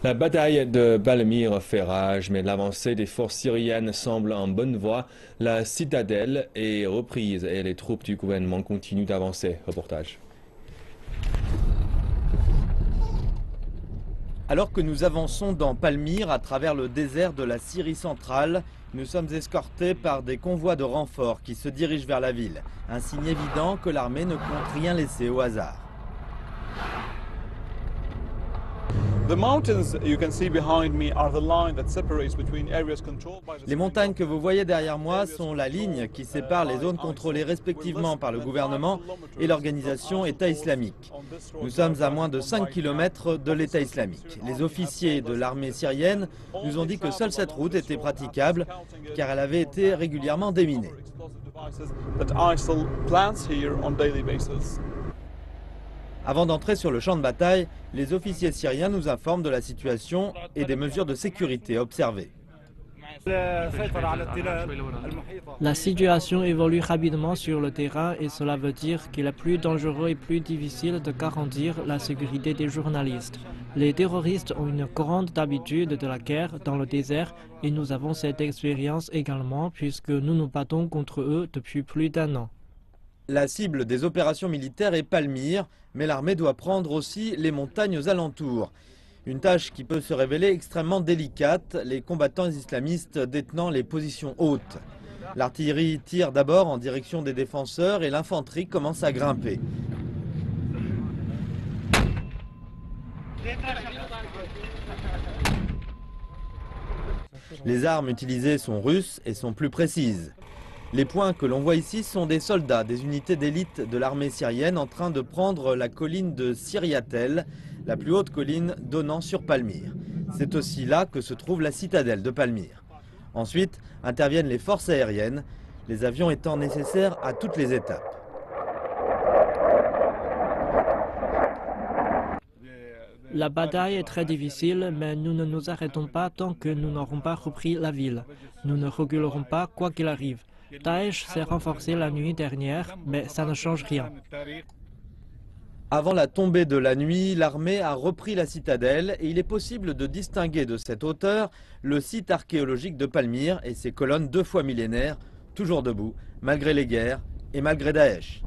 La bataille de Palmyre fait rage, mais l'avancée des forces syriennes semble en bonne voie. La citadelle est reprise et les troupes du gouvernement continuent d'avancer. Reportage. Alors que nous avançons dans Palmyre à travers le désert de la Syrie centrale, nous sommes escortés par des convois de renforts qui se dirigent vers la ville. Un signe évident que l'armée ne compte rien laisser au hasard. Les montagnes que vous voyez derrière moi sont la ligne qui sépare les zones contrôlées respectivement par le gouvernement et l'organisation État islamique. Nous sommes à moins de 5 km de l'État islamique. Les officiers de l'armée syrienne nous ont dit que seule cette route était praticable car elle avait été régulièrement déminée. Avant d'entrer sur le champ de bataille, les officiers syriens nous informent de la situation et des mesures de sécurité observées. La situation évolue rapidement sur le terrain et cela veut dire qu'il est plus dangereux et plus difficile de garantir la sécurité des journalistes. Les terroristes ont une grande habitude de la guerre dans le désert et nous avons cette expérience également puisque nous nous battons contre eux depuis plus d'1 an. La cible des opérations militaires est Palmyre, mais l'armée doit prendre aussi les montagnes aux alentours. Une tâche qui peut se révéler extrêmement délicate, les combattants islamistes détenant les positions hautes. L'artillerie tire d'abord en direction des défenseurs et l'infanterie commence à grimper. Les armes utilisées sont russes et sont plus précises. Les points que l'on voit ici sont des soldats, des unités d'élite de l'armée syrienne en train de prendre la colline de Syriatel, la plus haute colline donnant sur Palmyre. C'est aussi là que se trouve la citadelle de Palmyre. Ensuite interviennent les forces aériennes, les avions étant nécessaires à toutes les étapes. La bataille est très difficile, mais nous ne nous arrêtons pas tant que nous n'aurons pas repris la ville. Nous ne reculerons pas quoi qu'il arrive. Daesh s'est renforcé la nuit dernière, mais ça ne change rien. Avant la tombée de la nuit, l'armée a repris la citadelle et il est possible de distinguer de cette hauteur le site archéologique de Palmyre et ses colonnes 2 fois millénaires, toujours debout, malgré les guerres et malgré Daesh.